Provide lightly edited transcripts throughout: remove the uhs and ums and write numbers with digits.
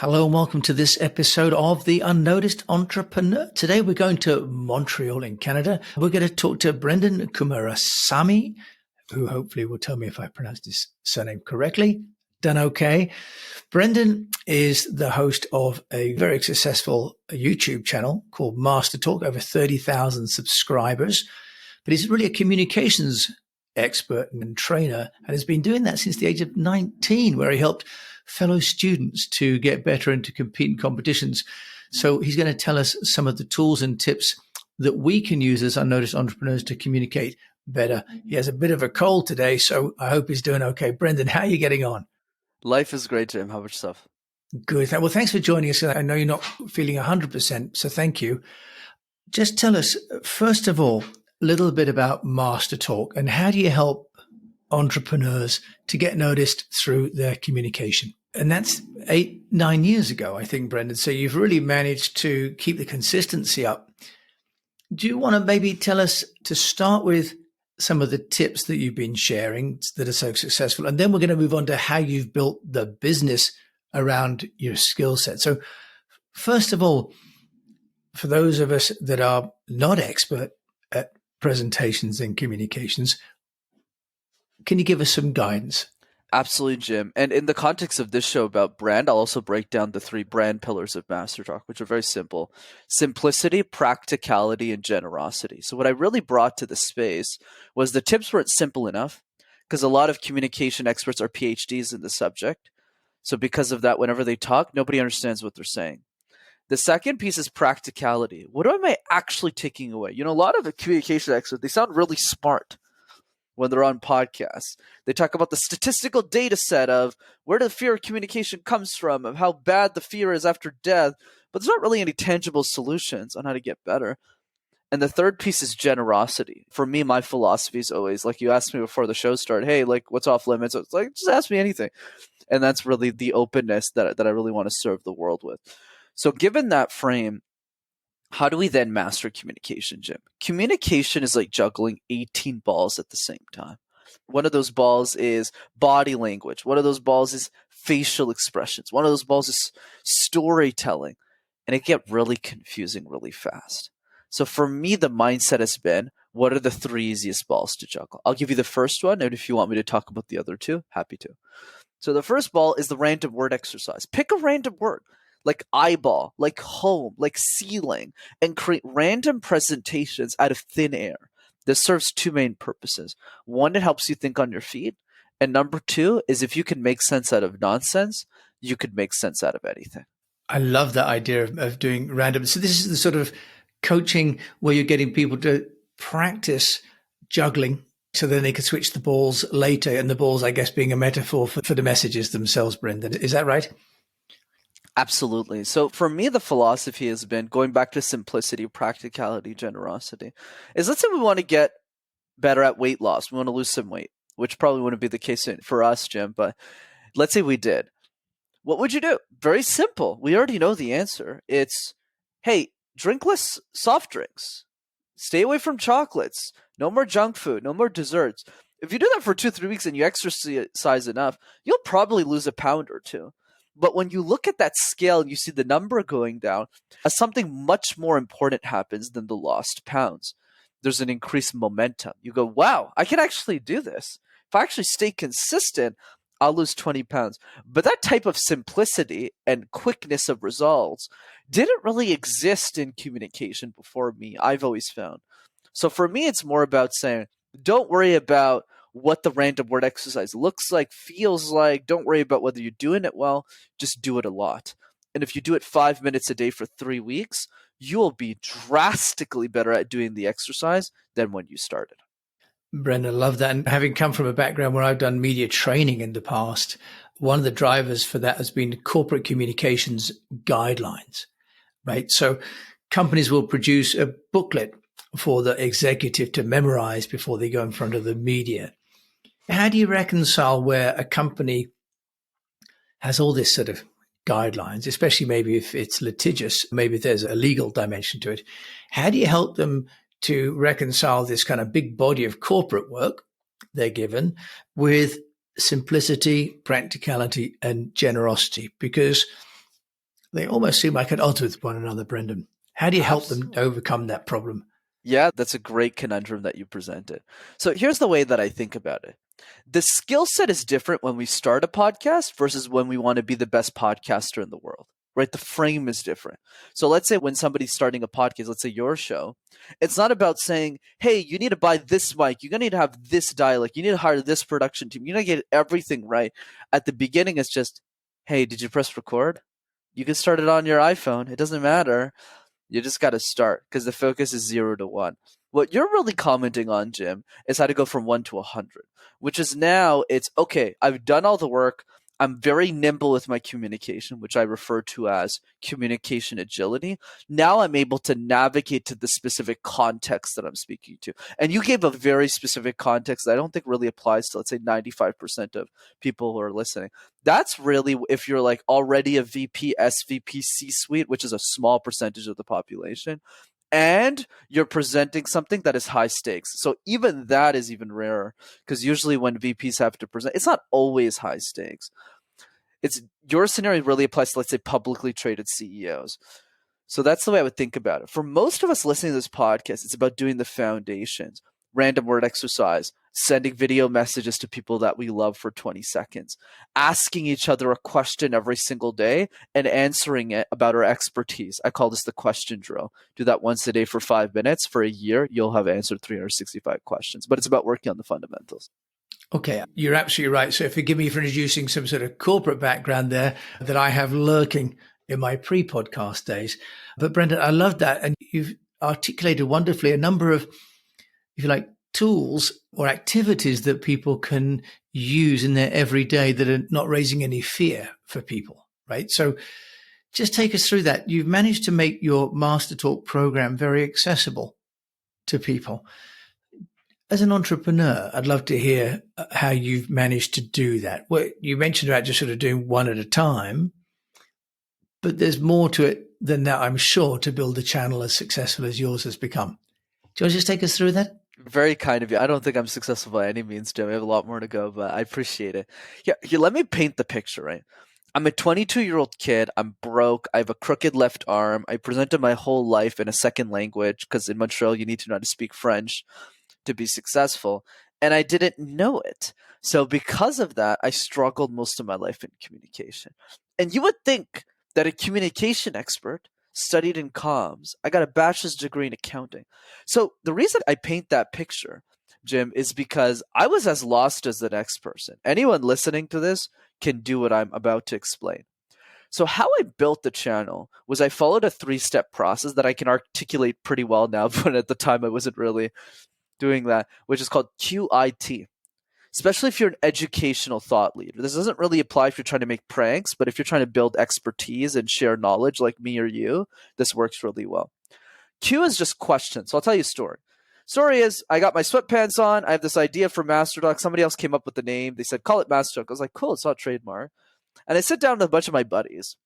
Hello and welcome to this episode of The Unnoticed Entrepreneur. Today we're going to Montreal in Canada. We're going to talk to Brenden Kumarasamy, who hopefully will tell me if I pronounced his surname correctly. Done okay. Brenden is the host of a very successful YouTube channel called Master Talk, over 30,000 subscribers. But he's really a communications expert and trainer and has been doing that since the age of 19, where he helped fellow students to get better and to compete in competitions. So he's going to tell us some of the tools and tips that we can use as unnoticed entrepreneurs to communicate better. He has a bit of a cold today, so I hope he's doing okay. Brenden, how are you getting on? Life is great, Jim. How about yourself? Good. Well, thanks for joining us. I know you're not feeling 100%, so thank you. Just tell us, first of all, a little bit about Master Talk and how do you help entrepreneurs to get noticed through their communication? And that's 9 years ago, I think, Brenden. So you've really managed to keep the consistency up. Do you want to maybe tell us, to start with, some of the tips that you've been sharing that are so successful? And then we're going to move on to how you've built the business around your skill set. So first of all, for those of us that are not expert at presentations and communications, can you give us some guidance? Absolutely, Jim. And in the context of this show about brand, I'll also break down the 3 brand pillars of Master Talk, which are very simple: simplicity, practicality, and generosity. So what I really brought to the space was the tips weren't simple enough, because a lot of communication experts are PhDs in the subject. So because of that, whenever they talk, nobody understands what they're saying. The second piece is practicality. What am I actually taking away? You know, a lot of the communication experts, they sound really smart when they're on podcasts. They talk about the statistical data set of where the fear of communication comes from, of how bad the fear is after death, but there's not really any tangible solutions on how to get better. And the third piece is generosity. For me, my philosophy is always, like you asked me before the show started, hey, like, what's off limits? It's like, just ask me anything. And that's really the openness that I really want to serve the world with. So given that frame, how do we then master communication, Jim? Communication is like juggling 18 balls at the same time. One of those balls is body language. One of those balls is facial expressions. One of those balls is storytelling. And it get really confusing really fast. So for me, the mindset has been, what are the 3 easiest balls to juggle? I'll give you the first one, and if you want me to talk about the other 2, happy to. So the first ball is the random word exercise. Pick a random word, like eyeball, like home, like ceiling, and create random presentations out of thin air. This serves 2 main purposes. One, it helps you think on your feet. And number 2 is, if you can make sense out of nonsense, you could make sense out of anything. I love that idea of doing random. So this is the sort of coaching where you're getting people to practice juggling so then they can switch the balls later. And the balls, I guess, being a metaphor for the messages themselves, Brenden. Is that right? Absolutely. So for me, the philosophy has been, going back to simplicity, practicality, generosity, is, let's say we want to get better at weight loss. We want to lose some weight, which probably wouldn't be the case for us, Jim, but let's say we did. What would you do? Very simple. We already know the answer. It's, hey, drink less soft drinks. Stay away from chocolates. No more junk food. No more desserts. If you do that for 2-3 weeks and you exercise enough, you'll probably lose a pound or 2. But when you look at that scale and you see the number going down, something much more important happens than the lost pounds. There's an increased momentum. You go, wow, I can actually do this. If I actually stay consistent, I'll lose 20 pounds. But that type of simplicity and quickness of results didn't really exist in communication before me, I've always found. So for me, it's more about saying, don't worry about what the random word exercise looks like, feels like. Don't worry about whether you're doing it well. Just do it a lot. And if you do it 5 minutes a day for 3 weeks, you'll be drastically better at doing the exercise than when you started. Brenden, I love that. And having come from a background where I've done media training in the past, one of the drivers for that has been corporate communications guidelines, right? So companies will produce a booklet for the executive to memorize before they go in front of the media. How do you reconcile where a company has all this sort of guidelines, especially maybe if it's litigious, maybe there's a legal dimension to it? How do you help them to reconcile this kind of big body of corporate work they're given with simplicity, practicality, and generosity? Because They almost seem like at odds with one another, Brenden. How do you help them Absolutely. overcome that problem? Yeah, that's a great conundrum that you presented. So here's the way that I think about it. The skill set is different when we start a podcast versus when we want to be the best podcaster in the world, right? The frame is different. So let's say when somebody's starting a podcast, let's say your show, it's not about saying, hey, you need to buy this mic, you're going to need to have this dialect, you need to hire this production team, you need to get everything right. At the beginning, it's just, hey, did you press record? You can start it on your iPhone. It doesn't matter. You just got to start because the focus is 0 to 1. What you're really commenting on, Jim, is how to go from 1 to 100, which is now it's okay. I've done all the work. I'm very nimble with my communication, which I refer to as communication agility. Now I'm able to navigate to the specific context that I'm speaking to. And you gave a very specific context that I don't think really applies to, let's say, 95% of people who are listening. That's really if you're like already a VP, SVP, C-suite, which is a small percentage of the population, and you're presenting something that is high stakes. So even that is even rarer because usually when VPs have to present, it's not always high stakes. It's your scenario really applies to, let's say, publicly traded CEOs. So that's the way I would think about it. For most of us listening to this podcast, it's about doing the foundations, random word exercise, sending video messages to people that we love for 20 seconds, asking each other a question every single day and answering it about our expertise. I call this the question drill. Do that once a day for 5 minutes. For a year, you'll have answered 365 questions. But it's about working on the fundamentals. Okay, you're absolutely right. So forgive me for introducing some sort of corporate background there that I have lurking in my pre-podcast days. But Brenden, I love that. And you've articulated wonderfully a number of, if you like, tools or activities that people can use in their everyday that are not raising any fear for people, right? So just take us through that. You've managed to make your Master Talk program very accessible to people. As an entrepreneur, I'd love to hear how you've managed to do that. Well, you mentioned about just sort of doing one at a time, but there's more to it than that, I'm sure, to build a channel as successful as yours has become. Do you want to just take us through that? Very kind of you. I don't think I'm successful by any means, Jim. I have a lot more to go, but I appreciate it. Yeah, here, let me paint the picture, right? I'm a 22-year-old kid. I'm broke. I have a crooked left arm. I presented my whole life in a second language because in Montreal, you need to know how to speak French to be successful. And I didn't know it. So because of that, I struggled most of my life in communication. And you would think that a communication expert studied in comms. I got a bachelor's degree in accounting. So the reason I paint that picture, Jim, is because I was as lost as the next person. Anyone listening to this can do what I'm about to explain. So how I built the channel was I followed a 3-step process that I can articulate pretty well now, but at the time I wasn't really doing that, which is called QIT. Especially if you're an educational thought leader. This doesn't really apply if you're trying to make pranks, but if you're trying to build expertise and share knowledge like me or you, this works really well. Q is just questions. So I'll tell you a story. Story is, I got my sweatpants on. I have this idea for Master Talk. Somebody else came up with the name. They said, call it Master Talk. I was like, cool, it's not trademark. And I sit down with a bunch of my buddies.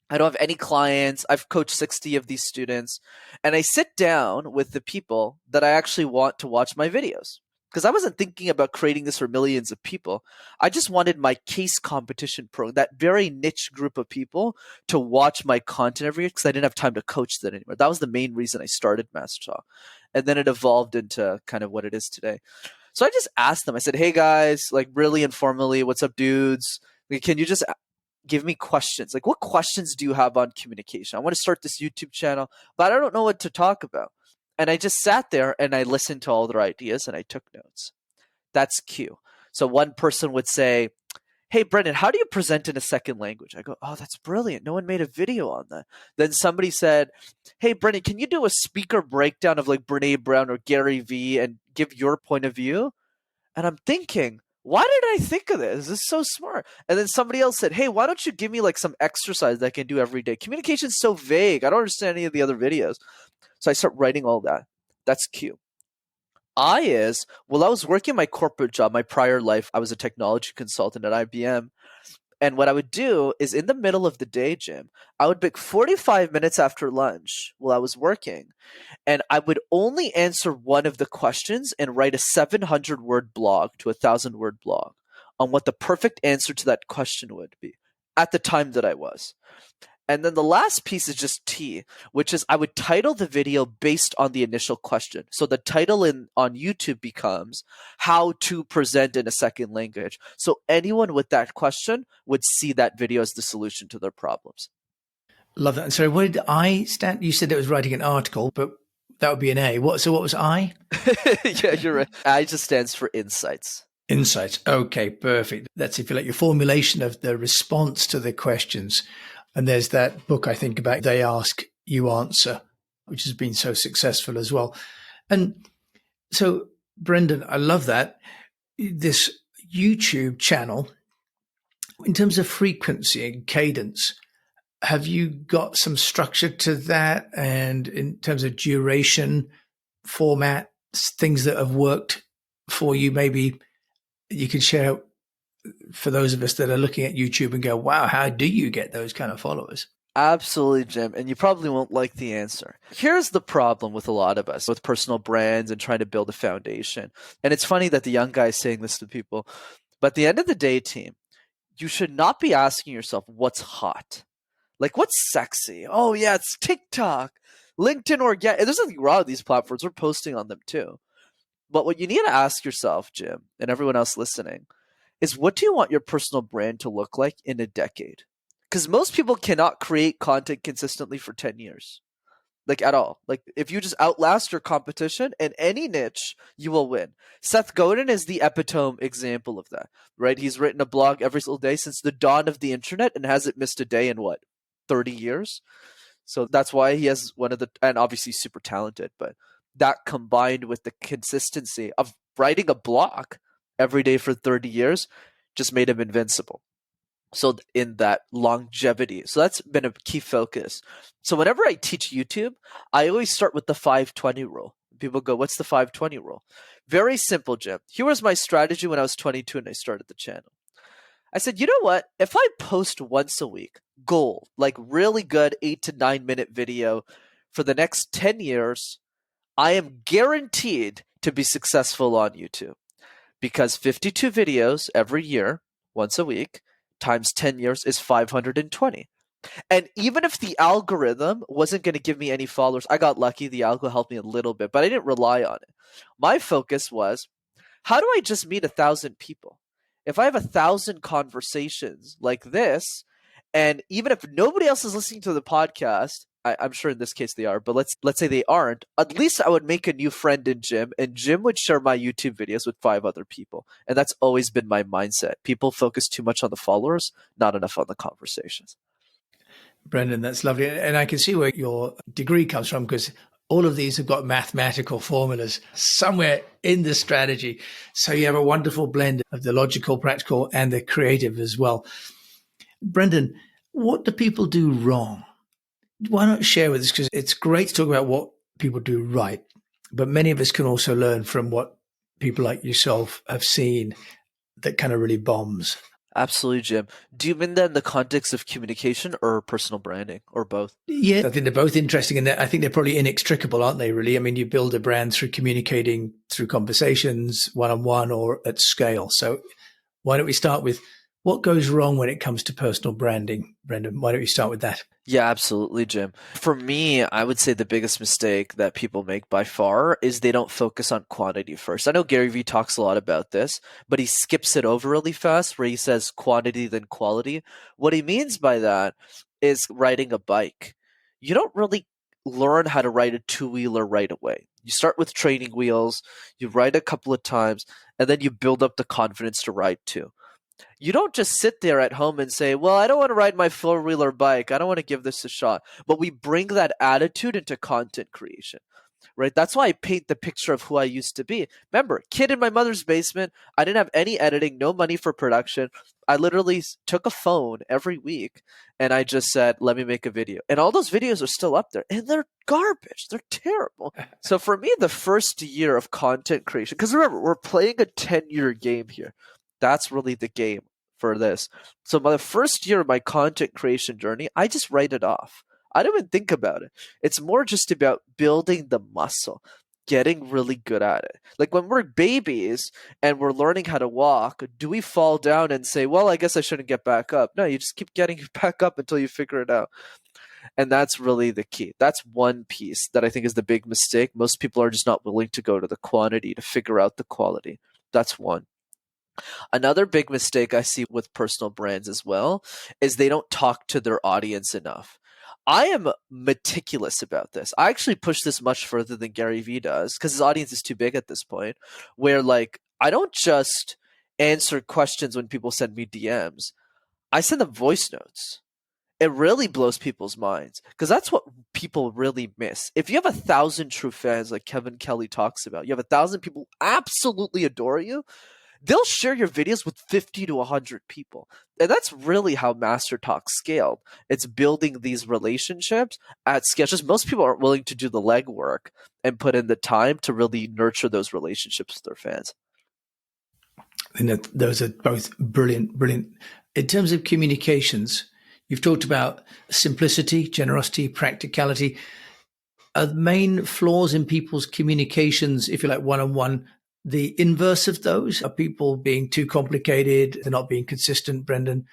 I don't have any clients. I've coached 60 of these students. And I sit down with the people that I actually want to watch my videos. Because I wasn't thinking about creating this for millions of people. I just wanted my case competition program, that very niche group of people, to watch my content every year because I didn't have time to coach that anymore. That was the main reason I started Master Talk. And then it evolved into kind of what it is today. So I just asked them, I said, hey guys, like really informally, what's up dudes? Like, can you just give me questions? Like what questions do you have on communication? I want to start this YouTube channel, but I don't know what to talk about. And I just sat there and I listened to all their ideas and I took notes. That's Q. So one person would say, hey, Brenden, how do you present in a second language? I go, oh, that's brilliant. No one made a video on that. Then somebody said, hey, Brenden, can you do a speaker breakdown of like Brene Brown or Gary Vee and give your point of view? And I'm thinking, why did I think of this? This is so smart. And then somebody else said, hey, why don't you give me like some exercise that I can do every day? Communication's so vague. I don't understand any of the other videos. So I start writing all that. That's Q. I is, well, I was working my corporate job, my prior life. I was a technology consultant at IBM. And what I would do is in the middle of the day, Jim, I would pick 45 minutes after lunch while I was working. And I would only answer one of the questions and write a 700-word blog to a 1,000-word blog on what the perfect answer to that question would be at the time that I was. And then the last piece is just T, which is I would title the video based on the initial question. So the title on YouTube becomes how to present in a second language. So anyone with that question would see that video as the solution to their problems. Love that. And so what did I stand? You said it was writing an article, but that would be an A. What was I? Yeah, you're right. I just stands for insights. Insights. Okay, perfect. That's, if you like, your formulation of the response to the questions. And there's that book I think about, They Ask, You Answer, which has been so successful as well. And so, Brenden, I love that. This YouTube channel, in terms of frequency and cadence, have you got some structure to that? And in terms of duration, format, things that have worked for you, maybe you can share for those of us that are looking at YouTube and go, wow, how do you get those kind of followers? Absolutely, Jim. And you probably won't like the answer. Here's the problem with a lot of us with personal brands and trying to build a foundation. And it's funny that the young guy is saying this to people. But at the end of the day, team, you should not be asking yourself what's hot. Like, what's sexy? Oh, yeah, it's TikTok, LinkedIn, Organic. There's nothing wrong with these platforms. We're posting on them too. But what you need to ask yourself, Jim, and everyone else listening, is what do you want your personal brand to look like in a decade? Because most people cannot create content consistently for 10 years. Like, at all. Like, if you just outlast your competition in any niche, you will win. Seth Godin is the epitome example of that, right? He's written a blog every single day since the dawn of the internet and hasn't missed a day in 30 years? So that's why he has and obviously super talented, but that combined with the consistency of writing a blog every day for 30 years just made him invincible. So in that longevity. So that's been a key focus. So whenever I teach YouTube, I always start with the 5-20 rule. People go, what's the 5-20 rule? Very simple, Jim. Here was my strategy when I was 22 and I started the channel. I said, you know what? If I post once a week, gold, like really good 8 to 9 minute video for the next 10 years, I am guaranteed to be successful on YouTube. Because 52 videos every year, once a week, times 10 years is 520. And even if the algorithm wasn't going to give me any followers, I got lucky. The algo helped me a little bit, but I didn't rely on it. My focus was, how do I just meet 1,000 people? If I have 1,000 conversations like this, and even if nobody else is listening to the podcast, I'm sure in this case they are, but let's say they aren't, at least I would make a new friend in Jim, and Jim would share my YouTube videos with 5 other people. And that's always been my mindset. People focus too much on the followers, not enough on the conversations. Brenden, that's lovely. And I can see where your degree comes from, because all of these have got mathematical formulas somewhere in the strategy. So you have a wonderful blend of the logical, practical, and the creative as well. Brenden, what do people do wrong? Why not share with us? Because it's great to talk about what people do right, but many of us can also learn from what people like yourself have seen that kind of really bombs. Absolutely, Jim. Do you mean that in the context of communication or personal branding, or both? Yeah, I think they're both interesting, and I think they're probably inextricable, aren't they, really? I mean, you build a brand through communicating through conversations, one-on-one or at scale. So why don't we start with what goes wrong when it comes to personal branding? Brenden, why don't we start with that? Yeah, absolutely, Jim. For me, I would say the biggest mistake that people make by far is they don't focus on quantity first. I know Gary Vee talks a lot about this, but he skips it over really fast where he says quantity then quality. What he means by that is riding a bike. You don't really learn how to ride a two-wheeler right away. You start with training wheels, you ride a couple of times, and then you build up the confidence to ride two. You don't just sit there at home and say, well, I don't want to ride my four-wheeler bike. I don't want to give this a shot. But we bring that attitude into content creation, right? That's why I paint the picture of who I used to be. Remember, kid in my mother's basement. I didn't have any editing, no money for production. I literally took a phone every week and I just said, let me make a video. And all those videos are still up there and they're garbage. They're terrible. So for me, the first year of content creation, because remember, we're playing a 10-year game here. That's really the game for this. So by the first year of my content creation journey, I just write it off. I don't even think about it. It's more just about building the muscle. getting really good at it. Like when we're babies and we're learning how to walk, do we fall down and say, well, I guess I shouldn't get back up? No, you just keep getting back up until you figure it out. And that's really the key. That's one piece that I think is the big mistake. Most people are just not willing to go to the quantity to figure out the quality. That's one. Another big mistake I see with personal brands as well is they don't talk to their audience enough. I am meticulous about this. I actually push this much further than Gary Vee does because his audience is too big at this point, where like I don't just answer questions when people send me DMs. I send them voice notes. It really blows people's minds because that's what people really miss. If you have 1,000 true fans like Kevin Kelly talks about, you have 1,000 people who absolutely adore you, they'll share your videos with 50 to 100 people. And that's really how Master Talk scaled. It's building these relationships at scale. Just most people aren't willing to do the legwork and put in the time to really nurture those relationships with their fans. And those are both brilliant. In terms of communications, you've talked about simplicity, generosity, practicality. Are the main flaws in people's communications, if you like, one-on-one, the inverse of those? Are people being too complicated? They're not being consistent, Brenden?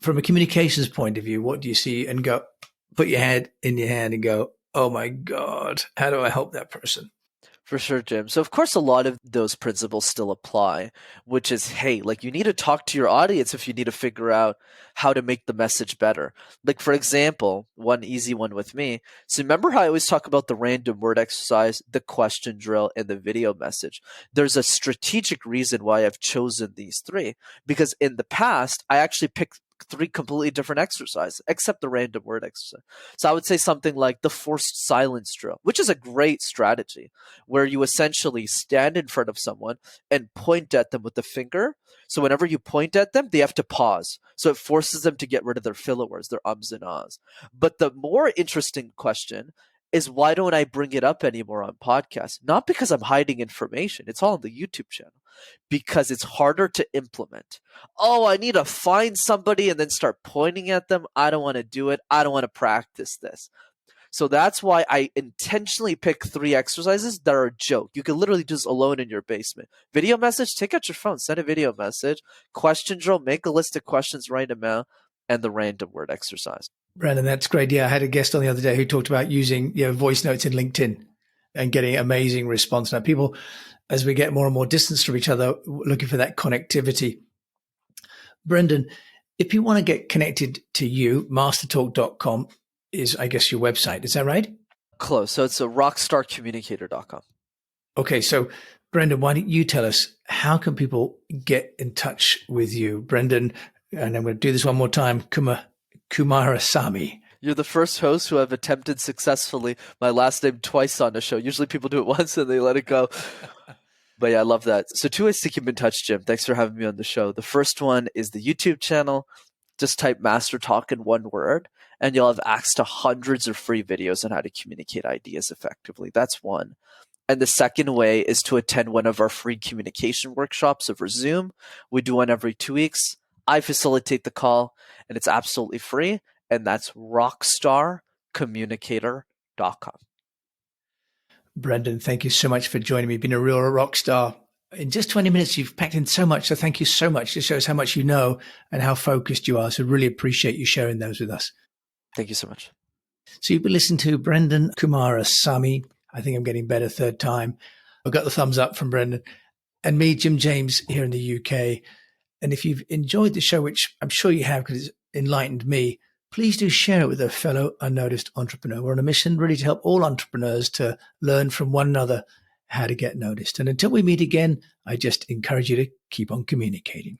From a communications point of view, what do you see and go, put your head in your hand and go, oh my God, how do I help that person? For sure, Jim. So of course, a lot of those principles still apply, which is, hey, like you need to talk to your audience if you need to figure out how to make the message better. Like, for example, one easy one with me. So remember how I always talk about the random word exercise, the question drill, and the video message? There's a strategic reason why I've chosen these three, because in the past, I actually picked 3 completely different exercises, except the random word exercise. So I would say something like the forced silence drill, which is a great strategy, where you essentially stand in front of someone and point at them with the finger. So whenever you point at them, they have to pause. So it forces them to get rid of their filler words, their ums and ahs. But the more interesting question is, why don't I bring it up anymore on podcasts? Not because I'm hiding information. It's all on the YouTube channel. Because it's harder to implement. Oh, I need to find somebody and then start pointing at them. I don't want to do it. I don't want to practice this. So that's why I intentionally pick 3 exercises that are a joke. You can literally do this alone in your basement. Video message, take out your phone, send a video message. Question drill, make a list of questions, write them out, and the random word exercise. Brenden, that's great. Yeah, I had a guest on the other day who talked about using voice notes in LinkedIn and getting amazing response. Now, people, as we get more and more distance from each other, looking for that connectivity. Brenden, if you want to get connected to you, mastertalk.com is, I guess, your website. Is that right? Close. So it's a rockstarcommunicator.com. Okay. So, Brenden, why don't you tell us, how can people get in touch with you? Brenden, and I'm going to do this one more time, Kumarasamy. You're the first host who have attempted successfully my last name twice on the show. Usually people do it once and they let it go. But yeah, I love that. So 2 ways to keep in touch, Jim. Thanks for having me on the show. The first one is the YouTube channel. Just type Master Talk in one word, and you'll have access to hundreds of free videos on how to communicate ideas effectively. That's one. And the second way is to attend one of our free communication workshops over Zoom. We do one every 2 weeks. I facilitate the call, and it's absolutely free. And that's rockstarcommunicator.com. Brenden, thank you so much for joining me. You've been a real rock star. In just 20 minutes, you've packed in so much. So thank you so much. It shows how much you know and how focused you are. So really appreciate you sharing those with us. Thank you so much. So you've been listening to Brenden Kumarasamy. I think I'm getting better third time. I got the thumbs up from Brenden. And me, Jim James, here in the UK. And if you've enjoyed the show, which I'm sure you have because it's enlightened me, please do share it with a fellow unnoticed entrepreneur. We're on a mission really to help all entrepreneurs to learn from one another how to get noticed. And until we meet again, I just encourage you to keep on communicating.